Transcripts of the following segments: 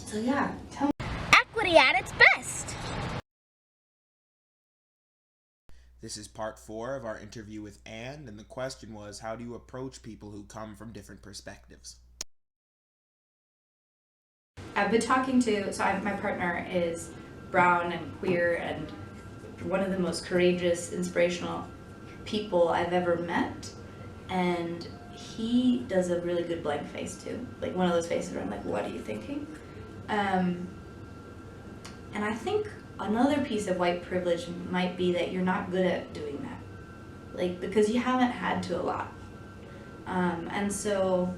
So yeah, tell me. Equity at its best. This is part 4 of our interview with Anne, and the question was, how do you approach people who come from different perspectives? I've been talking to, my partner is brown and queer and one of the most courageous, inspirational people I've ever met, and he does a really good blank face too, like one of those faces where I'm like, what are you thinking? And I think another piece of white privilege might be that you're not good at doing that, like, because you haven't had to a lot. And so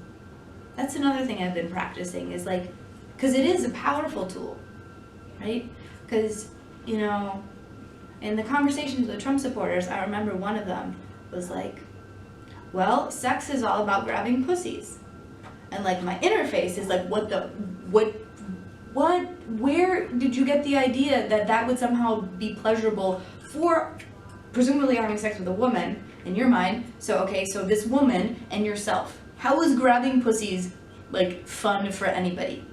that's another thing I've been practicing is like, because it is a powerful tool, right? Because, you know, in the conversations with Trump supporters, I remember one of them was like, well, sex is all about grabbing pussies. And like my interface is like, where did you get the idea that that would somehow be pleasurable for presumably having sex with a woman in your mind? So, okay, so this woman and yourself, how is grabbing pussies like fun for anybody?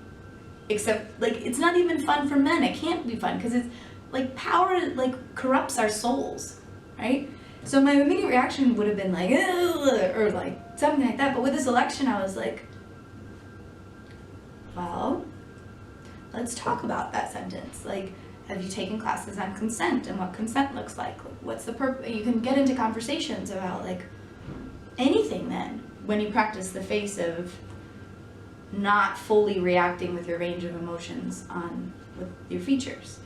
Except like, it's not even fun for men. It can't be fun because it's like power like corrupts our souls, right? So my immediate reaction would have been like, ugh, or like something like that. But with this election, I was like, well, let's talk about that sentence. Like, have you taken classes on consent and what consent looks like? What's the purpose? You can get into conversations about like anything then when you practice the face of not fully reacting with your range of emotions on with your features.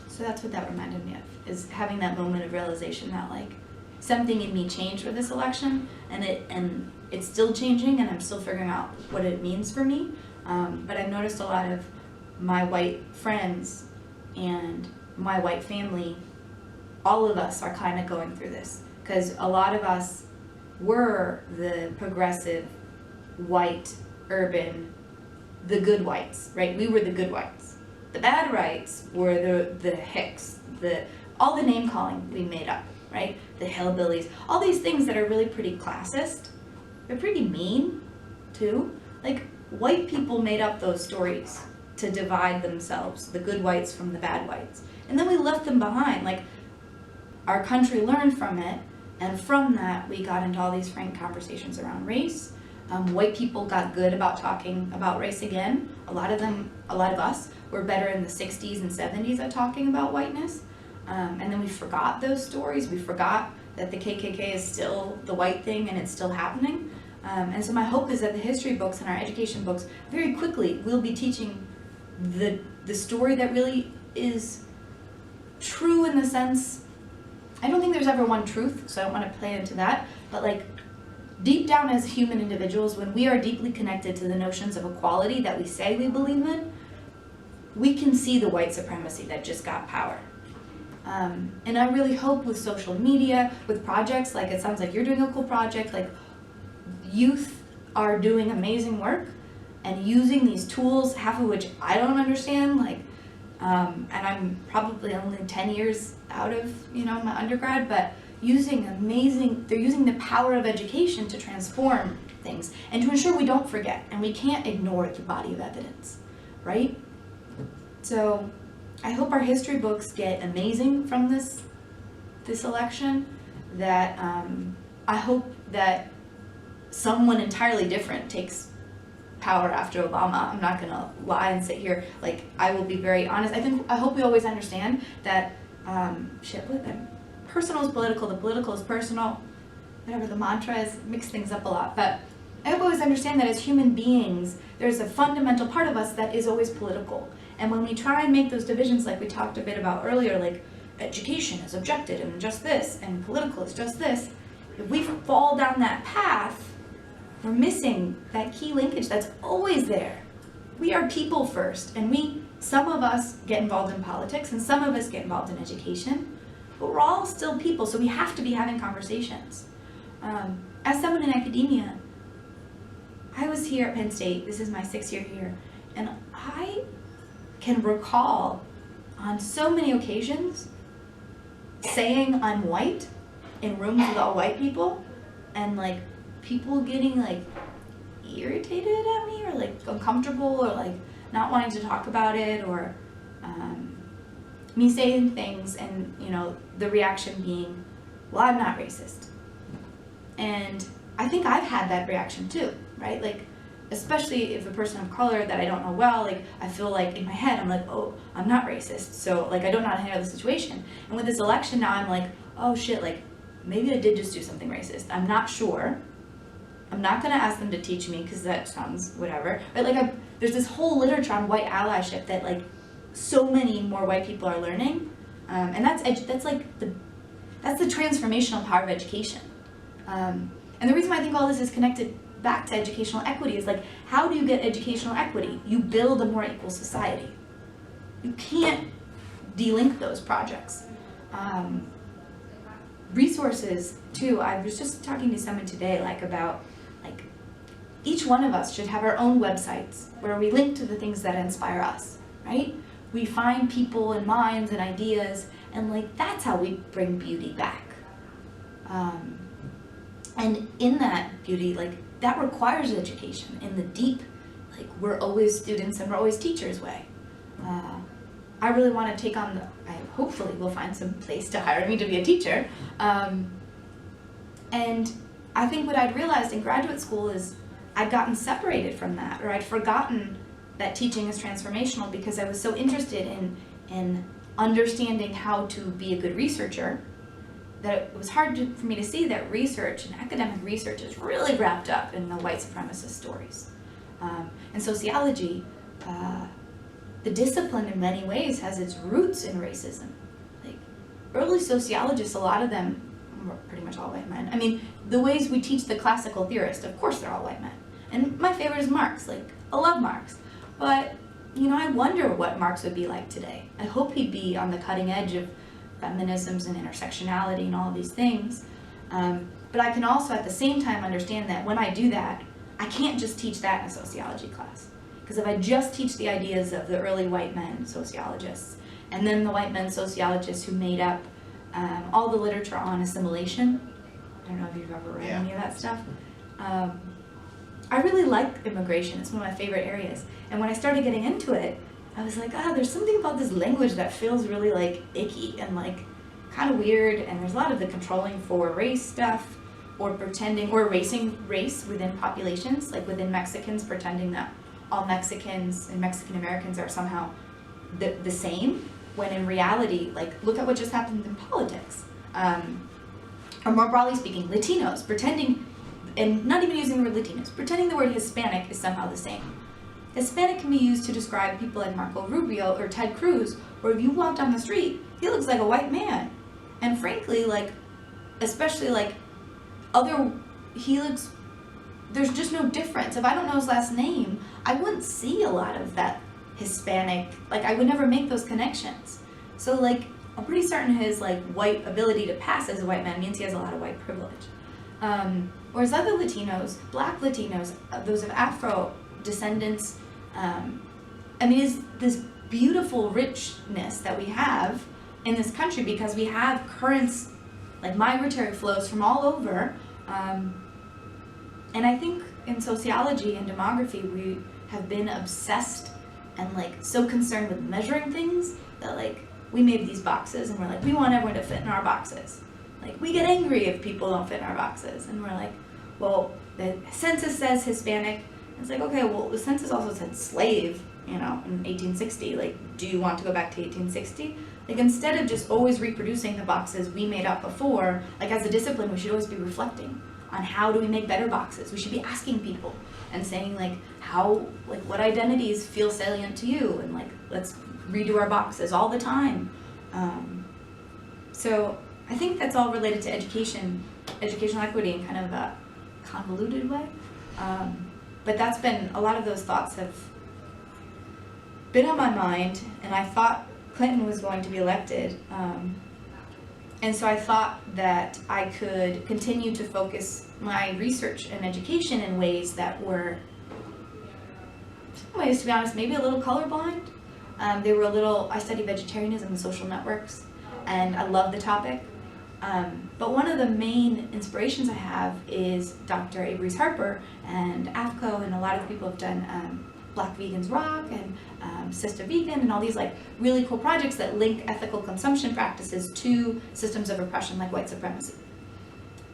So that's what that reminded me of, is having that moment of realization that like something in me changed with this election, and it's still changing, and I'm still figuring out what it means for me. But I've noticed a lot of my white friends and my white family, all of us are kind of going through this, because a lot of us were the progressive, white, urban, the good whites, right? We were the good whites. The bad whites were the hicks, all the name calling we made up, right? The hillbillies, all these things that are really pretty classist. They're pretty mean too. Like, white people made up those stories to divide themselves, the good whites from the bad whites. And then we left them behind. Like, our country learned from it, and from that we got into all these frank conversations around race. White people got good about talking about race again. A lot of us were better in the 60s and 70s at talking about whiteness. And then we forgot those stories. We forgot that the KKK is still the white thing and it's still happening. And so my hope is that the history books and our education books very quickly will be teaching the story that really is true, in the sense, I don't think there's ever one truth, so I don't want to play into that, but like deep down as human individuals, when we are deeply connected to the notions of equality that we say we believe in, we can see the white supremacy that just got power. And I really hope with social media, with projects, like it sounds like you're doing a cool project, like youth are doing amazing work and using these tools, half of which I don't understand, like, and I'm probably only 10 years out of, my undergrad, but they're using the power of education to transform things and to ensure we don't forget, and we can't ignore the body of evidence, right? So I hope our history books get amazing from this election, that I hope that someone entirely different takes power after Obama. I'm not gonna lie and sit here, like, I will be very honest. I hope we always understand that personal is political, the political is personal, whatever the mantra is, mix things up a lot. But I hope we always understand that as human beings, there's a fundamental part of us that is always political. And when we try and make those divisions, like we talked a bit about earlier, like education is objective and just this, and political is just this, if we fall down that path, we're missing that key linkage that's always there. We are people first, and some of us get involved in politics, and some of us get involved in education, but we're all still people, so we have to be having conversations. As someone in academia, I was here at Penn State, this is my 6th year here, and I can recall on so many occasions saying I'm white in rooms with all white people, and like people getting like irritated at me or like uncomfortable uncomfortable or like not wanting to talk about it, or me saying things and, you know, the reaction being, well, I'm not racist. And I think I've had that reaction too, right? Like, especially if a person of color that I don't know well, like, I feel like in my head, I'm like, oh, I'm not racist. So like, I don't know how to handle the situation. And with this election now, I'm like, oh shit, like, maybe I did just do something racist. I'm not sure. I'm not gonna ask them to teach me because that sounds whatever. But like, there's this whole literature on white allyship that like so many more white people are learning, and that's the transformational power of education. And the reason why I think all this is connected back to educational equity is like, how do you get educational equity? You build a more equal society. You can't delink those projects. Resources too. I was just talking to someone today like about like each one of us should have our own websites where we link to the things that inspire us, right? We find people and minds and ideas, and like that's how we bring beauty back. And in that beauty, like that requires education in the deep, like we're always students and we're always teachers way. I really want to take on I hopefully will find some place to hire me to be a teacher. And I think what I'd realized in graduate school is I'd gotten separated from that, or I'd forgotten that teaching is transformational because I was so interested in understanding how to be a good researcher that it was hard for me to see that research and academic research is really wrapped up in the white supremacist stories. And sociology, the discipline in many ways has its roots in racism. Like early sociologists, a lot of them were pretty much all white men. I mean, the ways we teach the classical theorists, of course they're all white men. And my favorite is Marx, like I love Marx. But, you know, I wonder what Marx would be like today. I hope he'd be on the cutting edge of feminisms and intersectionality and all of these things. But I can also at the same time understand that when I do that, I can't just teach that in a sociology class. Because if I just teach the ideas of the early white men sociologists, and then the white men sociologists who made up all the literature on assimilation, I don't know if you've ever read any of that stuff, I really like immigration. It's one of my favorite areas. And when I started getting into it, I was like, there's something about this language that feels really like icky and like kind of weird. And there's a lot of the controlling for race stuff, or pretending, or erasing race within populations, like within Mexicans, pretending that all Mexicans and Mexican Americans are somehow the same, when in reality, like, look at what just happened in politics. Or more broadly speaking, Latinos, pretending, and not even using the word Latinos, pretending the word Hispanic is somehow the same. Hispanic can be used to describe people like Marco Rubio or Ted Cruz, where if you walk down the street, he looks like a white man. And frankly, like, especially like there's just no difference. If I don't know his last name, I wouldn't see a lot of that Hispanic, like I would never make those connections. So like, I'm pretty certain his like white ability to pass as a white man means he has a lot of white privilege. Whereas other Latinos, black Latinos, those of Afro descendants, I mean, is this beautiful richness that we have in this country because we have currents, like migratory flows from all over. And I think in sociology and demography, we have been obsessed and like so concerned with measuring things that like we made these boxes and we're like, we want everyone to fit in our boxes. Like we get angry if people don't fit in our boxes, and we're like, well, the census says Hispanic. It's like, okay, well, the census also said slave, you know, in 1860. Like, do you want to go back to 1860? Like, instead of just always reproducing the boxes we made up before, like as a discipline, we should always be reflecting on how do we make better boxes. We should be asking people and saying like, how, like what identities feel salient to you, and like, let's redo our boxes all the time. So I think that's all related to education, educational equity in kind of a convoluted way. But that's been, a lot of those thoughts have been on my mind, and I thought Clinton was going to be elected. And so I thought that I could continue to focus my research and education in ways that were, in some ways, to be honest, maybe a little colorblind. They were a little, I study vegetarianism and social networks, and I love the topic. But one of the main inspirations I have is Dr. Avery's Harper and AFCO, and a lot of people have done Black Vegans Rock and Sister Vegan and all these like really cool projects that link ethical consumption practices to systems of oppression like white supremacy.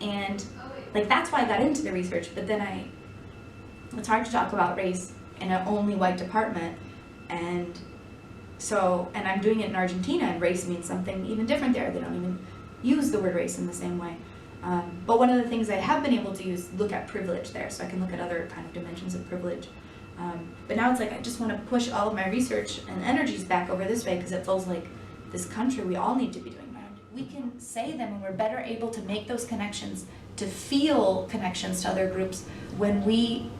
And like that's why I got into the research, but then it's hard to talk about race in an only white department, and I'm doing it in Argentina, and race means something even different there. They don't even use the word race in the same way. But one of the things I have been able to use, look at privilege there, so I can look at other kind of dimensions of privilege. But now it's like I just want to push all of my research and energies back over this way, because it feels like this country, we all need to be doing that. We can say them, and we're better able to make those connections, to feel connections to other groups, when we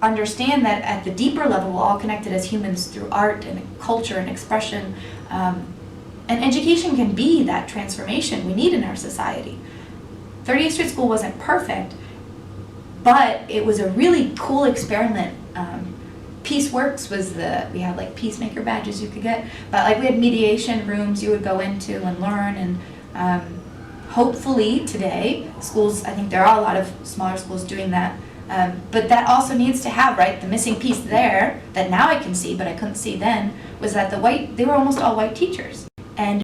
understand that at the deeper level we're all connected as humans through art and culture and expression. And education can be that transformation we need in our society. 38th Street School wasn't perfect, but it was a really cool experiment. Peace Works was we had like peacemaker badges you could get, but like we had mediation rooms you would go into and learn, and hopefully today schools, I think there are a lot of smaller schools doing that, but that also needs to have, right, the missing piece there that now I can see but I couldn't see then, was that they were almost all white teachers. And